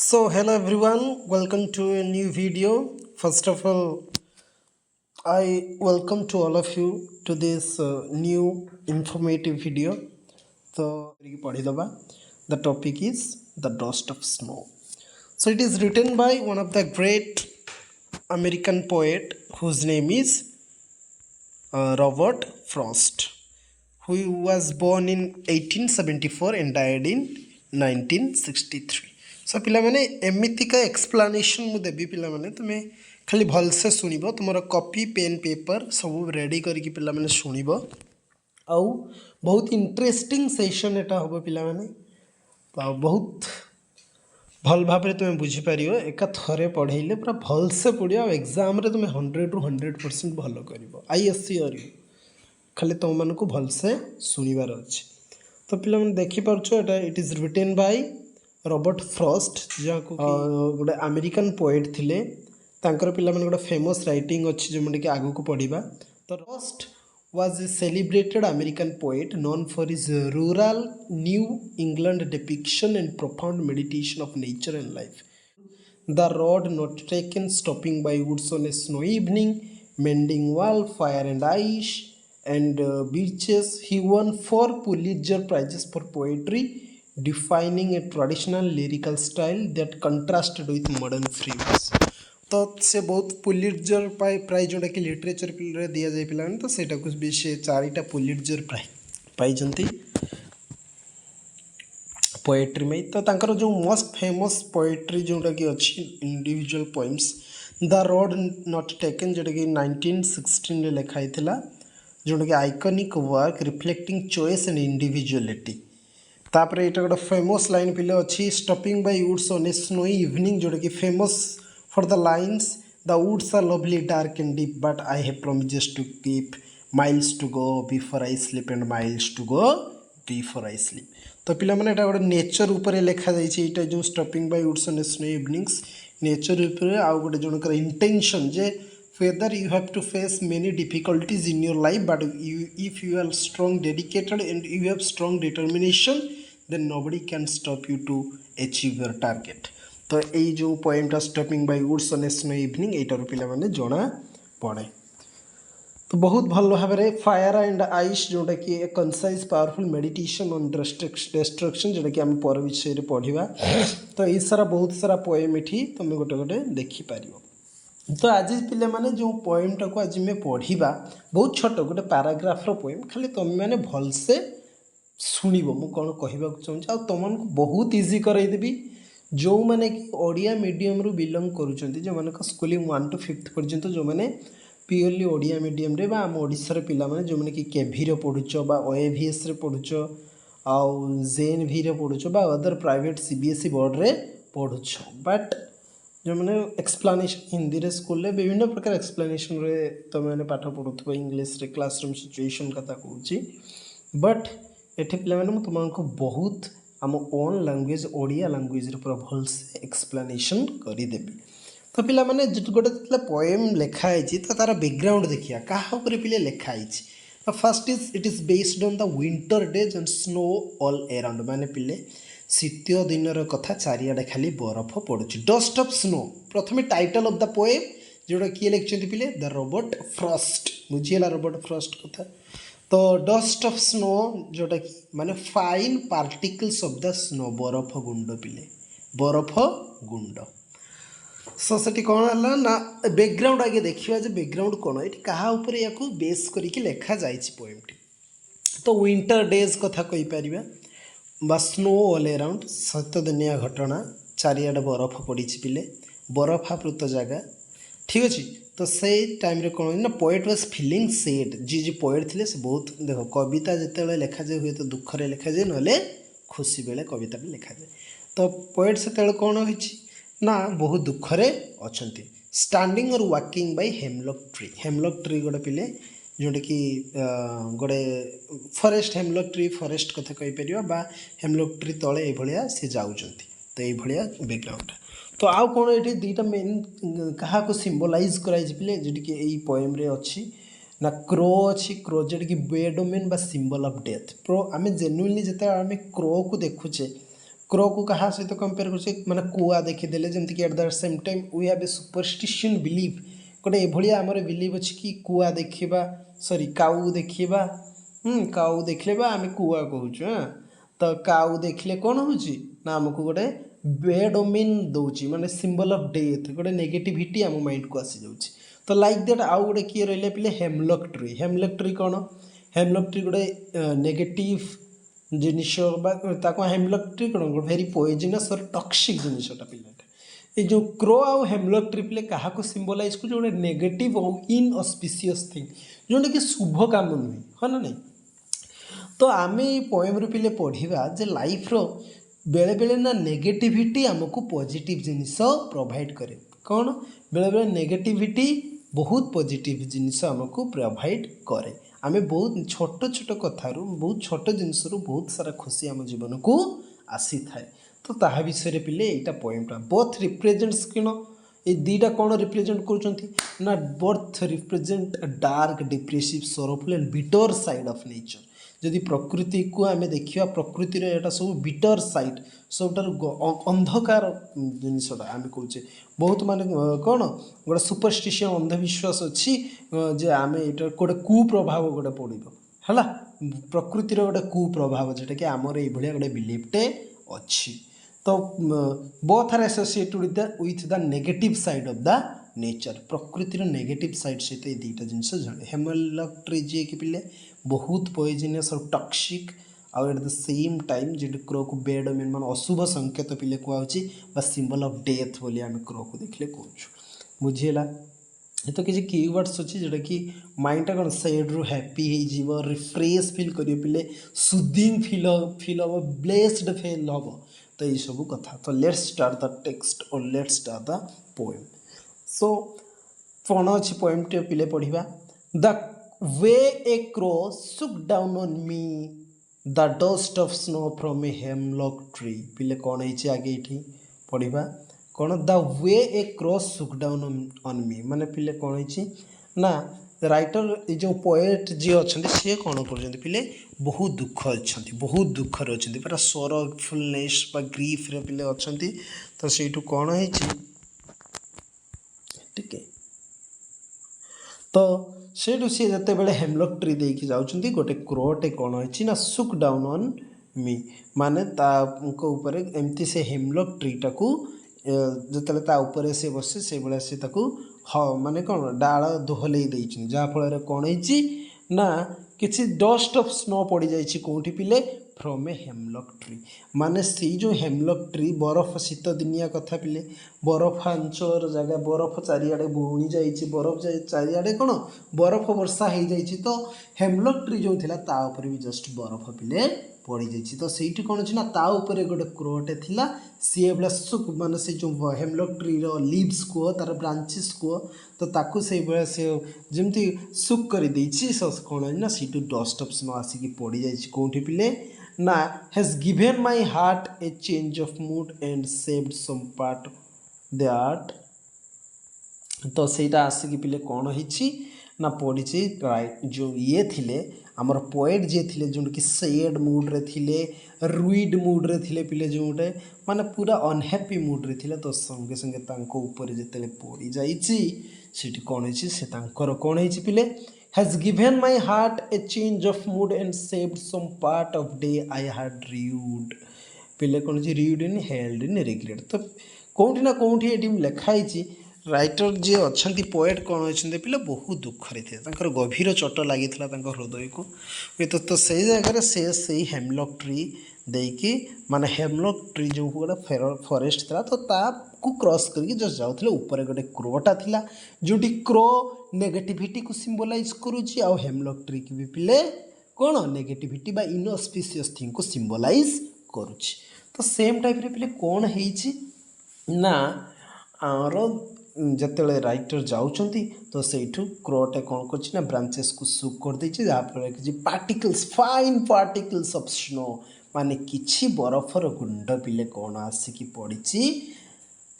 Hello everyone, welcome to a new video. First of all, I welcome to all of you to this new informative video. The topic is the dust of snow. So it is written by one of the great American poet whose name is Robert Frost, who was born in 1874 and died in 1963. So पिलामाने एमितिका explanation मु देबी पिलामाने तुमे खाली भलसे सुनिबो तुमरा कॉपी पेन पेपर सब रेडी करके पिलामाने सुनिबो आउ बहुत इंटरेस्टिंग सेशन एटा होबो पिलामाने तो बहुत भल भाव में तुम बुझीपर एका थरे पढ़ेले पूरा भलसे पढ़िया एग्जाम रे तुम्हें 100 ରୁ 100% भल कर आई एसर यू खाली तुम मानक भलसे शुणवार अच्छे तो पिला देखिपुच एटा it is written by Robert Frost जहाँ को गोटे अमेरिकन पोएट थिले तांकर पिला गोटे फेमस राइटिंग अच्छी जो कि आगू को पढ़ा तो Frost was a celebrated American poet known for his rural New England depiction and profound meditation of nature and life. The road not taken, stopping by woods on a snowy evening, mending wall, fire and ice, and beaches. He won 4 Pulitzer Prizes for poetry, defining a traditional lyrical style that contrasted with modern frames. तो से बहुत Pulitzer prize जोटा कि literature रे दिया जाए पिलाने तो सेटा कुछ भी से 4टा पुलिट्जर पाई पोएट्री में तो तांकर जो मोस्ट फेमस पोएट्री जोटा कि अच्छी individual poems the road not taken जोटा कि 1916 रे लिखाई थिला जोटा कि iconic work reflecting choice and individuality तापर एटा गोटे फेमस लाइन पिले अच्छी stopping by woods on a snowy evening जोटा कि famous for the lines, the woods are lovely, dark and deep, but I have promises to keep, miles to go before I sleep and miles to go before I sleep. तो पिला माने एटा गोटे nature ऊपर लिखा जाइए एटा जो stopping by woods on snow evenings nature ऊपर आउ गोटे जनकर इंटेंशन जे whether you have to face many difficulties in your life but if you are strong dedicated and you have strong determination then nobody can stop you to achieve your target. तो यही जो पोएमटा stopping by woods on a snow evening एटार पिला माने जना पड़े तो बहुत भल भाव में फायर एंड आइस जोटा कि a concise powerful meditation on destruction जोटा कि आम पर विषय पढ़ा तो ये सारा बहुत सारा पोएम ये तुम गोटे गोटे देखिपार तो आज पिला माने जो पोएमटा को आज मैं पढ़ा बहुत छोट गोटे पैराग्राफ्र पोएम खाली तुम मैंने भलसे शुणव मु कौन कहवा चाहूँगी आ तुमको बहुत इजी करदेवी जो मैंने कि ओडिया मीडियम रू बिलोंग करुँच जो मैंने स्कूलिंग 1 to 5th पर्यंत जो मैंने प्योरली ओडिया मीडियम रे बा आम ओडिशार पिला माने जो मैंने कि केभी रे पढ़ुच बा ओएवीएस रे पढ़ुच आउ जेएनवी रे पढ़ुच बा अदर प्राइवेट सीबीएसई बोर्ड रे पढ़ुच बट जो मैंने एक्सप्लेनेशन हिंदी रे स्कूल रे विभिन्न प्रकार एक्सप्लेनेशन रे तो मैंने पाठ पढ़ुथबो इंग्लिश रे क्लासरूम सिचुएशन कथा कहूची बट एठे पिला माने तुमको बहुत आम ओन लैंग्वेज ओडिया लैंग्वेज पूरा भल से एक्सप्लेनेशन करदेवी तो पिला माने गोटे पोएम लिखाई तो तार बैकग्राउंड देखिए क्या पे लिखाई तो first it is based on the winter days and snow all around माने पिले शीत दिन कथा चारिआडे खाली बरफ पड़ुची डस्ट ऑफ स्नो प्रथम टाइटल ऑफ द पोएम जोटा किए लिखते पिले द रॉबर्ट फ्रॉस्ट बुझीगला रॉबर्ट फ्रॉस्ट कथा तो डस्ट ऑफ स्नो जोटा कि माने fine particles of the snow बरफ गुंड पिले बरफ गुंड सो से कौन है ना बैकग्राउंड आगे देखिए बैकग्राउंड कौन ये क्या या बेस करके लिखा जाए पोएमटी तो विंटर डेज कथा कहीपर बा स्नो ऑल अराउंड शीत दिनिया घटना चारिआडे बरफ पड़ी पिले बरफावृत जगह ठीक अच्छे तो से टाइम रे कौन ना पोएट वाज फीलिंग सैड जी पोएट थे से बहुत देख कविता जिते लिखा जाए हुए तो दुखरे लिखा जाए ना खुशी बेले कविता लिखा जाए तो पोएट से कौन हो ना बहुत दुखरे अच्छा स्टैंडिंग और वॉकिंग बाय हेमलॉक ट्री गोटे पिले जोटा कि गोटे फॉरेस्ट हेमलॉक ट्री फॉरेस्ट कथा कहीपर बा हेमलॉक ट्री तले ये सी जाऊँच तो ये बैकग्राउंड तो आउ कौन ये दुईटा मेन क्या सिम्बलाइज कराई पिले जी कि पोएम रे अच्छी ना क्रो अच्छी क्रो जोटा कि बेडोमेन बा सिंबल ऑफ डेथ प्रो आम जेन्युइनली जिते आम क्रो को देखुचे क्रो को कहा सहित कंपेयर कर माने कुआ देखीदेले जमीक at the same time we have a superstition believe गोटे एभलिया आमर बिलीव अच्छी कि कुआ देखा सॉरी काऊ देखा काऊ देखले आम कुआ कहूँ हाँ तो काऊ देखले कौन हो आमको गोटे बेड ओमेन दौर माने सिंबल ऑफ डेथ गोटे नेगेटिविटी आम माइंड को आसी जाऊँगी तो लाइक दैट आउ गोटे किए रही पे हेमलक ट्री कौन हेमलक ट्री गोटे नेगेटिव जिनिष हेमलक ट्री कौन गोटे भेरी पॉइजनस और टॉक्सिक जिनिसटा पिलाटा ये जो क्रो आउ हेमलक ट्री पे क्या सिंबलाइज कर गोटे नेगेटिव और इनअस्पिशियस थिंग जोटा कि शुभ काम नुहे हाँ ना नहीं तो आम ये पोएम रू पे पढ़ा जे लाइफ रो बेले बेले ना नेगेटिविटी आमको पॉजिटिव जिनिस प्रोवाइड करे कौन बेले बेले नेगेटिविटी बहुत पॉजिटिव जिनिस आमको प्रोवाइड करे आम बहुत छोट छोट कथारू बहुत छोट जिनिस बहुत सारा खुशी आम जीवन को आसी थाए तो ता विषय पिले यहाँ पोएमटा बोथ रिप्रेजेंट्स किन ये दुईटा कौन रिप्रेजेंट कर both represent dark depressive sorrowful and bitter side of nature जदि प्रकृति को आम देखा प्रकृतिर यहाँ सब बिटर साइड सब अंधकार जिनसा आम कहे बहुत माने कौन गोटे सुपरस्टिशन अंधविश्वास अच्छी जे आम ये गोटे कुप्रभाव गोटे पड़ो है प्रकृतिर गोटे कुप्रभाव जोटा कि आमर ये गोटे बिलीवटे अच्छी तो both are associated with the negative side of the nature प्रकृतिर नेगेटिव साइड सहित ये दुईटा जिनस जड़े हेमलक ट्री जी कि पिले बहुत पॉइजनस और टॉक्सिक आउ एट द सेम टाइम जो क्रो को बेड ओमेन मान अशुभ संकेत पिले कहुच्छी सिंबल ऑफ डेथ बोली आम क्रो को देखले कहूँ बुझीगला ये तो किसी कीवर्ड्स अच्छी जोटा कि माइंडटा कौन सैड रु हैप्पी हो रिफ्रेश फिल कर पे सुदिंग फिल हम ब्लेस्ड फिल हम तो ये सब कथा तो लेट्स स्टार्ट द टेक्स्ट और let's start the poem so कौन अच्छी पोएम टे पिले पढ़ा द वे ए क्रो सुक down on me the dust of snow from a hemlock tree पिले कौन है आगे ये पढ़ा कौन द वे ए क्रो सुक डाउन ऑन मी माने पिले कौन है ना राइटर ये जो पोएट जी अच्छा सी कौन कर पिले बहुत दुख अच्छा बहुत दुखर अच्छा पूरा सोरफुलनेस ग्रीफ रे पिले अच्छा तो सहीठू कौन है टिके तो सेठू सी जिते बड़े हेमलक ट्री देकी जाउछंती गोटे क्रोटे कौन है ना सुक डाउन ऑन मी माने ऊपर एमती से हेमलक ट्रीटा को जिते ता से बसे से भाया से माने कौन डाल दोहल जहाँफल कौन है ना किसी डस्ट ऑफ स्नो पड़ जाइए कौटी पिले फ्रॉम ए हेमलक ट्री माने से जो हेमलक ट्री बरफ शीत दिनिया कथा पिले बरफांचल जगह बरफ चारिआडे बुणी जाइए बरफ चारिआडे कौन बरफ वर्षा हो जाइए तो हेमलक ट्री जो थिला ता ऊपर भी जस्ट बरफ पिले पड़ जाइए तो सही कौन अच्छी ना ता ऊपर गोटे क्रोटे थिला सी भाया सुक माने से जो हेमलक ट्री लीव्स को तार ब्रांचेस को तो ताकू से भाया से जमती सुक कर कौन है ना सीटू डस्ट ऑफ स्नो आसिक पड़ जाइए कौटी पिले ना has given my heart a change of mood and saved some part that तो सहीटा आसिक पिले कौन है ना पड़ी राइट जो ये थिले आमर पोएट जी थे जो कि सैड मुड रे थिले रुइड मुड रे थिले पिले जो गोटे माने पूरा अनहैप्पी मुड रे थिले तो संगे संगे तांको ऊपर जिते पड़ी जाइए कौन है से कौन है पिले has given my heart a change of mood and saved some part of day I had rued पिले कौन rued in held in regret तो कौटी ना कौटी ये लिखाई राइटर जी अच्छा पोएट कौन अच्छे पिले बहुत दुखरे थे गभीर चोट लगी हृदय को तो से जगह से हेमलक ट्री देकी माने हेमलक ट्री जो गोटे फॉरेस्ट था तो ताकू क्रॉस करके जस्ट जाऊे ऊपर गोटे क्रोटा थिला जोटी क्रो नेगेटिविटी को सिंबलाइज करुच्ची आ हेमलक ट्री की भी पिले कौन नेगेटिविटी बा इनअस्पिशियस थिंग को सिंबलाइज करुच्ची तो सेम टाइप रे पिले कौन है ना आर जिते राइटर जाऊँगी तो सहीठू क्रोटे कौन कर ब्रांचेस को सुक कर दे जहाँफल कि particles fine particles of snow माने किछि बरफर गुंड पिले कौन आसिक पड़ी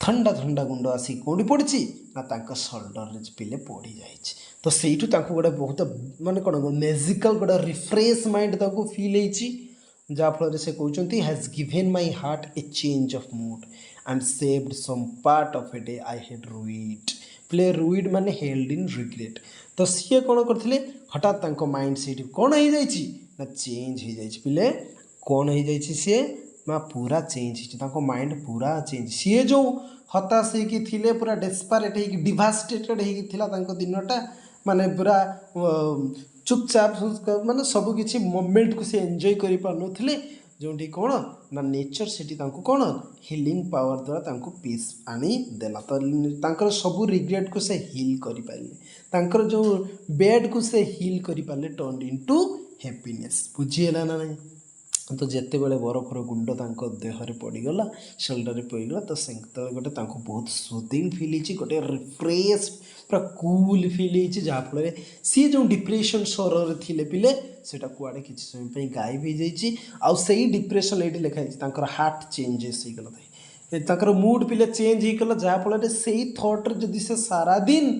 ठंडा ठंडा गुंड आसिक कौटी पड़ी ना शोल्डर पिले पड़ी जाए तो सहीठू गोटे बहुत माने कौन मेजिकल गोटे रिफ्रेश माइंड फील होती जहाँफल से कहते has given my heart a change of mood and saved some part of a day I had rued play rued माने हेल्ड इन रिग्रेट। तो सी कौन करते हठात माइंड सेट कौन हो जाइए ना चेंज हो जाइए पिले कौन हो जाइए सी ना पूरा चेंज हो माइंड पूरा चेंज सी जो हताश होते पूरा डेस्परेट हो डिवास्टेटेड होता दिनटा माने पूरा चुपचाप माने सबकि मोमेंट को से एंजॉय कर पारे जो कौन ना नेचर से कौन हिलिंग पावर द्वारा पीस आनी देला तो सब रिग्रेट को से हिल कर पारे जो बेड को से हिल कर पारे टर्न इनटू हैप्पीनेस बुझीगला ना नहीं। तो जिते बड़े बरफर गुंड देहरे पड़गला शोल्डर पड़गला तो से गोटे बहुत सुदिंग फिल हो गोटे रिफ्रेश पूरा कूल फिल हो जहाँफल सी जो डिप्रेशन स्वर थे पिले सेटा कुआड़े किसी समय गायब हो जाइए आउ से डिप्रेशन ये लिखाई हार्ट चेंजेस होगला मूड पिले चेंज होगला जहाँफल से थट्रे जदि से सारा दिन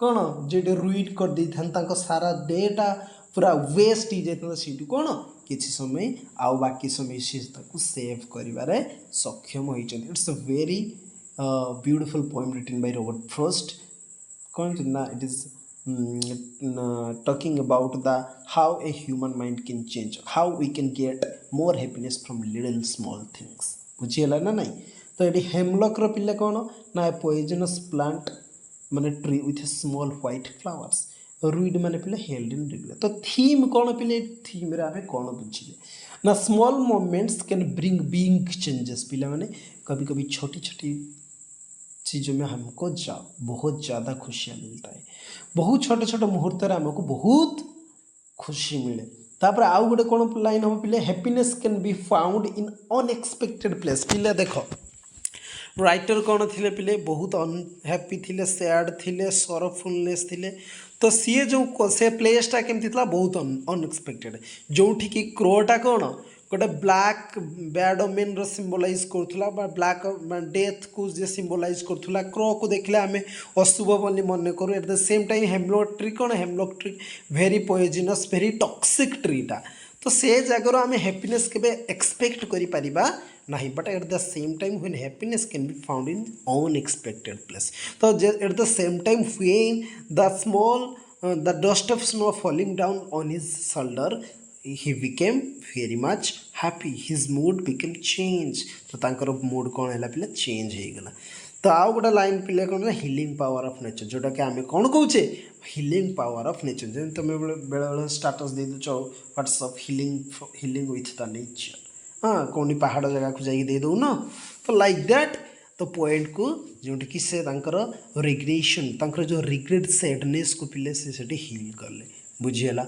कौन जो रुइन कर दे था सारा डेटा पूरा वेस्ट हो जाता सी कौन किसी समय आउ बाकी समय सी सेव कर सक्षम होती। It's a very beautiful poem written by Robert Frost कौन ना it is talking about the how a human mind can change how we can get more happiness from little small things बुझीगला ना नहीं। तो ये हेमलक पिले कौन ना पॉइजनस प्लांट माने tree with small white flowers rued माने पिले हेल्ड इन रिग्रेट। तो थीम कौन पिले थीम रे आमे कौन बुझिले ना small moments can bring big changes पिला माने कभी कभी छोटी छोटी चीज़ों में हमको बहुत ज़्यादा खुशियाँ मिलता है बहुत छोटे छोटे मुहूर्त हमको बहुत खुशी मिले। तापर आउ गोटे कौन लाइन हम पिले happiness can be found in unexpected place पिले देख राइटर कौन थे पिले बहुत अनहैप्पी थे सैड थे सरफुलनेस थे तो सी जो से प्लेसटा केमती बहुत अनएक्सपेक्टेड जो कि क्रोटा कौन गोटे ब्लैक बैड ओमेन सिंबलाइज करूला ब्लैक डेथ को जे सिंबलाइज करूला क्रो को देखले आम अशुभ बोली मन करूँ at the same time hemlock tree कौन hemlock tree very poisonous very toxic ट्रीटा तो से जगार आम हैप्पीनेस के एक्सपेक्ट करिपरिबा नहीं but at the same time when happiness can be found in unexpected place. तो at the same time when the small the dust of snow falling down on his shoulder he became very much happy his mood became change तो तांकर mood कौन है पिले change हो गला। तो आउ गोटे लाइन पिले कौन हिलिंग पावर ऑफ नेचर जोटा कि आम कौन कौचे हिलिंग पावर ऑफ नेचर जब तुम बेले बेले स्टाटस दे दूच WhatsApp healing with the nature हाँ कौन पहाड़ जगह को जाइए दे दौन तो लाइक दैट तो पॉइंट को जोटी कि से रिग्रेशन जो रिग्रेट सैडनेस को पिले से हिल कले बुझीगला।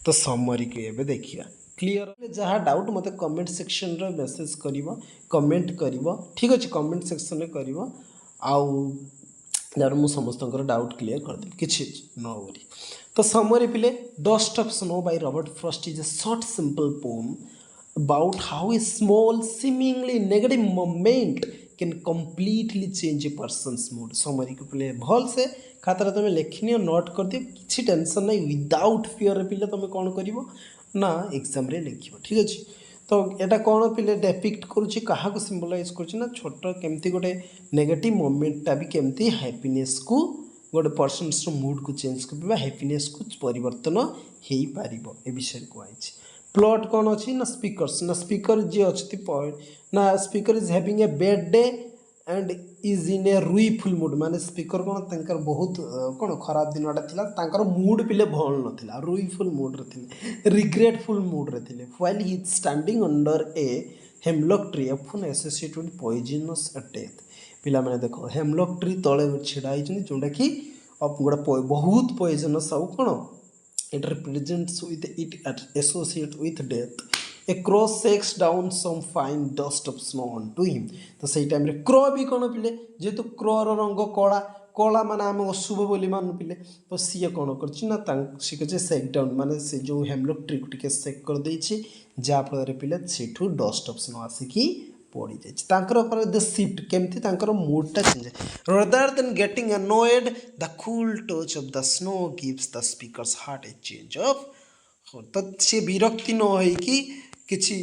तो समरी को ये देखिए क्लीयर जहाँ डाउट मत कमेंट सेक्शन रे मेसेज करिवो कमेंट करिवो ठीक अच्छे कमेंट सेक्शन रे करिवो आउ समस्त डाउट क्लीयर कर देबी किछि नो वरी। तो समरी पिले dust of snow by Robert Frost is a short simple poem about how a small seemingly negative moment can completely change a person's mood. Summary को पिले भल से खातार तुम लिखनी और नोट कर दियो किसी टेंशन नहीं विदाउट फियर पिले तुम कौन कर ना एग्जाम रे लिख ठीक अच्छे। तो यहाँ कौन पिले डेपिक्ट करुच्ची क्या सिंबलाइज कर छोट केमती गोटे नेगेटिव मोमेंटा भी केमती हैप्पीनेस को गोटे पर्सन्स मूड को चेंज कर हैप्पीनेस को परिवर्तन हो पार ए विषय कही। प्लॉट कौन अच्छी ना स्पीकर जी अच्छी ना speaker is having a bad day and is in a rueful mood माने स्पीकर कौन तंकर बहुत कौन खराब दिनटा थिला तांकर मूड पिले भल नथिला रुईफुल मूड रे थिले रिग्रेटफुल मूड रे थिले while he is standing under A हेमलक tree often associated with poisonous death. पिला माने देखो हेमलक ट्री तळे छिड़ा हिचनी जोंडा कि गोटे बहुत पॉइजनस आउ कौन it represents with it associate with death. A crow shakes down some fine dust of snow on to him. तो सही टाइम रे क्रो भी कौन पिले जेहेतु क्रोर रंग कला कला माने आम अशुभ बोली मान पिले तो सी कौन कर सी कहे सेक डाउन माने से जो हेमलक ट्री को टिके सेक कर देछि जहाँफल पिले सेठू डस्ट ऑफ स्नो आसिकी पड़ी जाए द शिफ्ट केमती मूडटा change rather than getting annoyed the cool touch of the snow gives the speaker's heart a change of. तो सी विरक्ति न होइकी किसी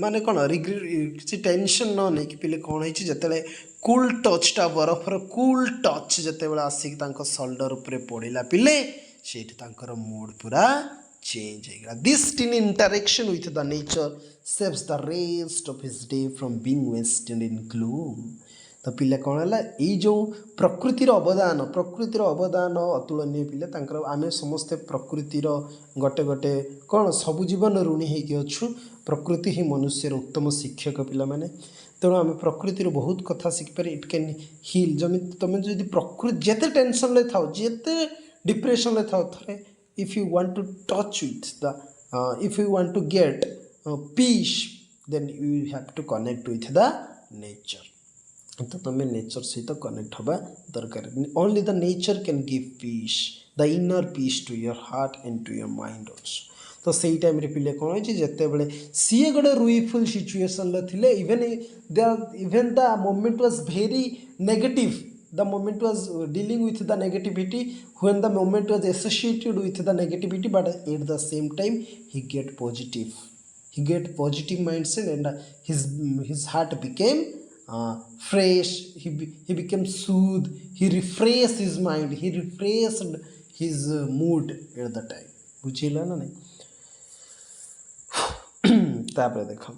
माने कौन किसी टेंशन न नहीं कि पिले कौन होती जिते कूल टचटा बरफर कूल टच जिते आसिक शोल्डर उपर पड़ा पिले से मूड पूरा चेंज हो गया this teen interaction with the nature saves the rest of his day from being wasted in gloom तो पिले कौन है ये जो प्रकृतिर अवदान अतुलनीय पिले आम समस्ते प्रकृतिर गोटे गोटे कौन सबु जीवन ऋणी होइछु प्रकृति ही मनुष्यर उत्तम शिक्षक पिला माने तेणु आम प्रकृतिर बहुत कथा शिखिपारे इट कैन हिल जमी तुम जो प्रकृति जिते टेंशन ले थाओ जिते डिप्रेशन ले थाओ थे if you want to touch with the if you want to get peace then you have to connect with the nature तो तुम नेचर सहित कनेक्ट हवा दरकार only the nature can give peace the inner peace to your heart and to your mind also तो सही time रे पिले कौन होती जिते बड़े सी गोटे रुईफुल सिचुएसन थे even the moment was very negative the moment was dealing with the negativity when the moment was associated with the negativity but at the same time he gate positive mindset and his heart became fresh. He became soothed. He refreshed his mind. He refreshed his mood at the time. बुझिला ना नहीं तापर देख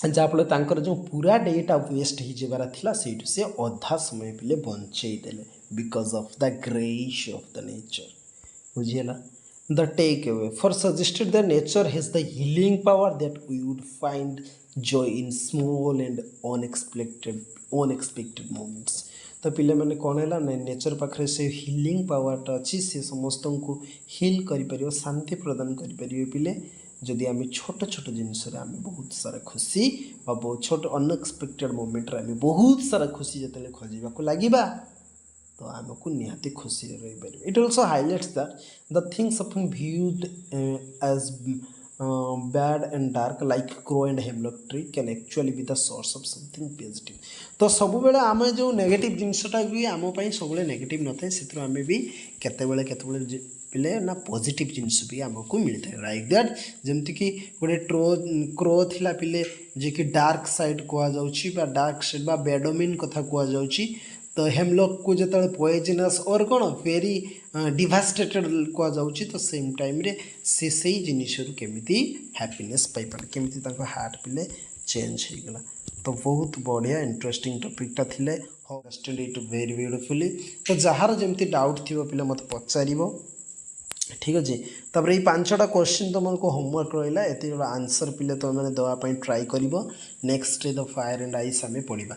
जहाँफल तांकर जो पूरा data waste हो जबार थिला सेठू से अधा समय पिले बंचई देले because of the grace of the nature बुझिला the takeaway for suggested that nature has the healing power that we would find joy in small and unexpected moments तो पिले मैंने कौन है ना नेचर पाखे से हिलिंग पावरटा अच्छी से समस्त को हिल कर शांति प्रदान कर पिले जदि आम छोट छोट जिनस बहुत सारा खुशी और बहुत छोट अनएक्सपेक्टेड मोमेंट आम बहुत सारा खुशी जो खोजा लगे तो आमको निहाती खुशी रही पार it also highlights that the things often viewed as bad and dark like crow and hemlock tree can actually be the source of something positive तो सब बेले आम जो नेगेटिव जिनसटा भी आम सब नेगेटिव न था से आम भी केते पिले ना पॉजिटिव जिनस भी आमको मिलता है लाइक दैट जमती कि गोटे क्रो थिला पिले जे कि डार्क साइड कह डार्क साइड बा बेडोमिन कथा कह तो हेमलॉक को जो पॉइजनस और कौन वेरी डिवास्टेटेड कहुच्छी तो सेम टाइम रे से सही जिनिस केमी हैप्पीनेस पाइपर केमी हार्ट पिले चेंज हो गला तो बहुत बढ़िया इंटरेस्टिंग टॉपिकटा थिले अंडरस्टैंड इट वेरी ब्यूटीफुली तो जार जमी डाउट थी पिले मत पचार ठीक अच्छे तापर ये 5टा क्वेश्चन तुमको होमवर्क रहा ये आंसर पिले तुम मैंने देवाई ट्राए कर next the fire and ice आम पढ़ा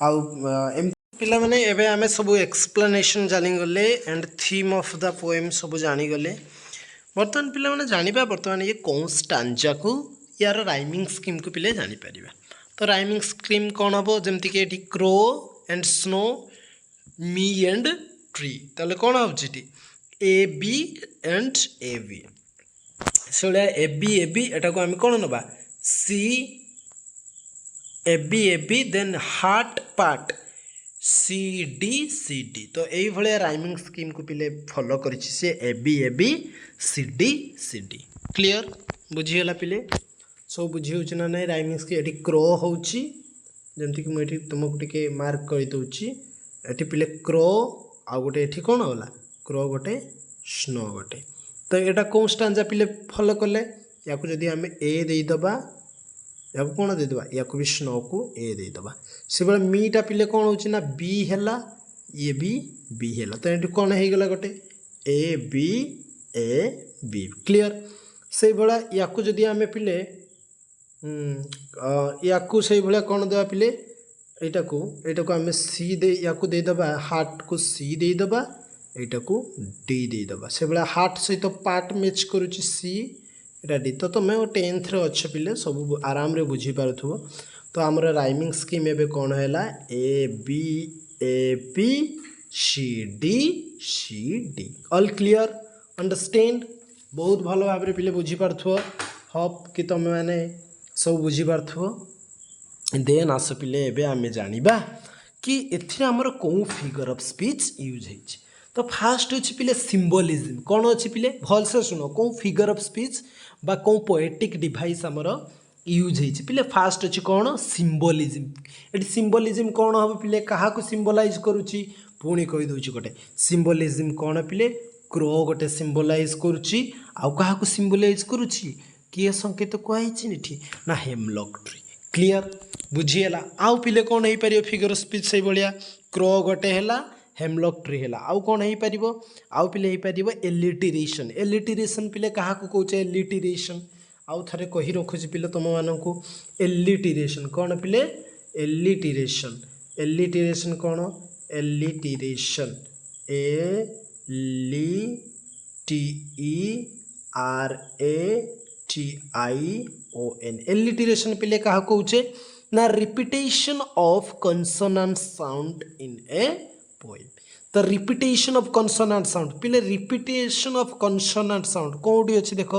आम पिला माने एबे आमे सब एक्सप्लेनेशन जानिगले and theme of the poem सब जानिगले बर्तमान पिला माने जानिबा बर्तमान ये कौन स्टांजा को यार राइमिंग स्कीम को पिले जानि परिबा तो राइमिंग स्कीम कौन हबो जेमति के एठी crow and snow me and tree ताले कौन होउछि A B and A B सोला ए बी एटा को आमे कौन नबा C A B then heart part C D तो यही भाया राइमिंग स्कीम को पिले फॉलो कर A B C D clear बुझीगला पिले सब बुझी ना नहीं राइमिंग स्कीम ये क्रो होमती कि मुझे तुमको टे मार्क करदे ये पिले क्रो आ गोटे ये कौन होगा क्रो गोटे स्नो गोटे तो यहाँ कौन स्टांजा पिले फॉलो कले या जदि आम ए देदबा या कौन देदेबा या भी स्नो को ए देदेबा से बड़े मीटा पिले कौन हो ना बी है ये बी है तो ये कौन हो गला गोटे ए बी क्लियर से भाया या जदि आम पिले या से भाया कौन देवा पिले यहाँ को आम सी दे या देदेबा हार्ट को सी देदेबा यहाँ को डी देदेबा से भाया हार्ट सहित पार्ट मैच करुच्ची सी डी तो तुम 10th रे अच्छे पिले सब आराम रे बुझी पारुथबो तो आमर राइमिंग स्कीम एबे कौन है A B C D all clear understand बहुत भल भाव पिले बुझी पारुथबो होप कि तुम मैंने सब बुझी पारुथबो देन आस पिले एबे आमे जानिबा कि एथिरे आमर कौ फिगर ऑफ स्पीच यूज है तो फास्ट अच्छे पिले सिंबलिज्म कौन अच्छे पिले भल से शुण कौ फिगर ऑफ स्पीच बा कौन पोएटिक डिवाइस आमर यूज होती पिले फास्ट अच्छी कौन सिंबलिज्म ये सिंबलिज्म कौन हम पिले क्या सिंबलाइज करुच्ची पुणी कहीदे गोटे सिंबलिज्म कौन पिले क्रो गोटे सिंबलाइज करुच्ची आउ क्या सिंबलाइज करुच्ची किए संकेत कहुई ना हेमलॉक ट्री क्लियर बुझीगला आउ पिले कौन हो पार फिगर स्पीच से भाया क्रो गोटे है हेमलॉक ट्री है आउ कौन हो पार आउ पिले हो पार एलिटिरेशन एलिटिरेशन पिले क्या कौचे एलिटिरेशन आउ थे कही रखुची पिले तुम मानू एलिटिरेशन कौन पिले एलिटिरेशन एलिटिरेशन कौन एलिटिरेशन ELITERATION एलिटिरेशन पिले क्या कौचे ना repetition of consonant sound in a poem तो रिपीटेशन ऑफ कॉन्सोनेंट साउंड पिले रिपीटेशन ऑफ कॉन्सोनेंट साउंड कौटी अच्छी देख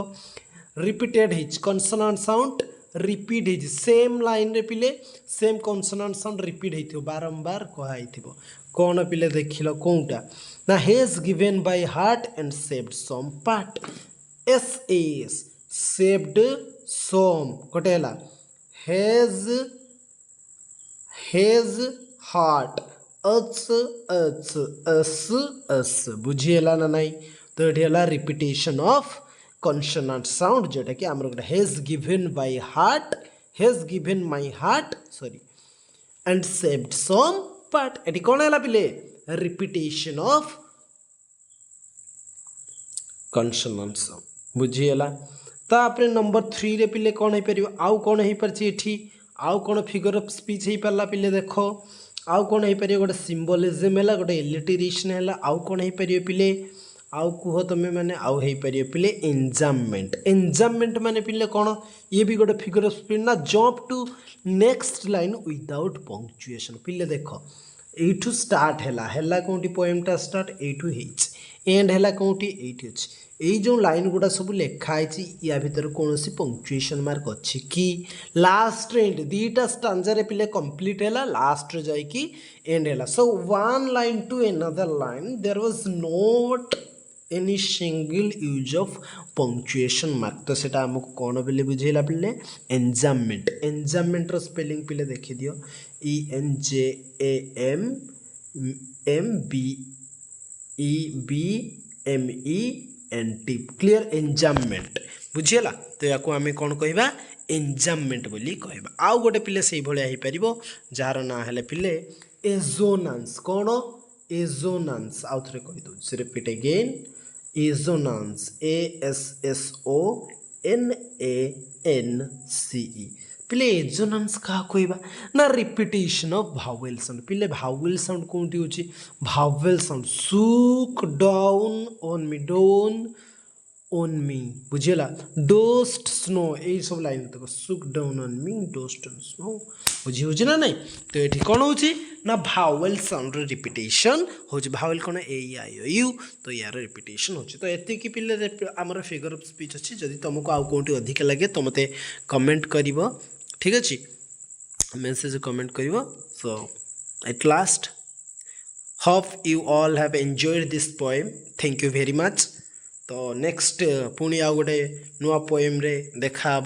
repeated his consonant sound repeat his same line रे पिले सेम कॉन्सोनेंट साउंड रिपीट होइथिबो बारंबार कहैथिबो कौन पिले देखिल कौटा ना has given by heart and saved some part as saved some गोटे हला हेज हार्ट एस बुझीगला ना नाई तो ये है रिपीटेशन ऑफ कॉन्सोनेंट साउंड जोटा कि आमर गोटे has given by heart has given my heart sorry and saved some part एटी कौन है पिले रिपीटेशन ऑफ कॉन्सोनेंट साउंड बुझीगला तापर नंबर 3 रे पिले कौन हो पार आउ कौन हो पार्टी आउ कौन फिगर ऑफ स्पीच हो पारा पिले देख आउ कौन हो पार गोटे सिंबलिज्म है गोटे एलिटिरेशन है आउ कौन हो पार पिले आउ कह तुम्हें मैंने आउ हो पार पिले एंजाममेंट माने पिले कौन ये भी गोटे फिगर ऑफ स्पीच ना jump to next line without punctuation पिले देख एठू स्टार्ट है कौटी पोएमटा स्टार्ट एठू एंड है कौटी एठी अच्छी यही जो लाइन गुड़ा सब लिखाई या भीतर कौन सी पंक्चुएशन मार्क अच्छी कि लास्ट एंड दीटा स्टांजा पिले कंप्लीट है लास्ट जाकि एंड है so one line to another line there was not any single use of punctuation mark तो सेटा हमको कौन बोले बुझेला पिले एंजाममेंट रो स्पेलिंग पिले देखि दियो ENJAMMEBEMENT क्लियर एंजाममेंट बुझीगला तो या आम कौन कहवा एंजाममेंट बोली कहवा आउ गोटे पिले से भाया हो पार जार ना है पिले एजोनांस कौन एजोनांस आउ थे कही दूसरी रिपीट अगेन एजोनांस ASSONANCE पिले एजोनांस क्या कहवा ना रिपीटेशन ऑफ भावेल साउंड पिले भावेल साउंड कौटी होची भावेल साउंड सुक डाउन ऑन मी बुझेला डोस्ट स्नो यही सब लाइन तक सुक down on me डोस्ट on snow बुझी हो ना नहीं तो ये कौन हो ना भावेल साउंड रिपीटेशन हो भावेल कौन AEIOU तो यार रिपीटेशन हो तो ये पिले आमर फिगर ऑफ स्पीच अच्छी जदि तुमको आउ कौटी अधिक लगे तो मत कमेंट कर ठीक अच्छे मेसेज कमेंट कर so at last hope you all have enjoyed this poem thank you very much तो नेक्स्ट पुणी आउ गोटे नुआ पोएम रे देखा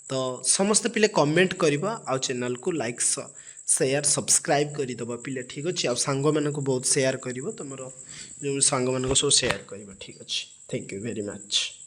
तो समस्त पिले कमेंट करबा आ चैनल को लाइक शेयर सब्सक्राइब करदे पिले ठीक अच्छे आ सांग मानक बहुत शेयर कर तुम जो सांग मानक सब शेयर कर ठीक अच्छे थैंक यू वेरी मच।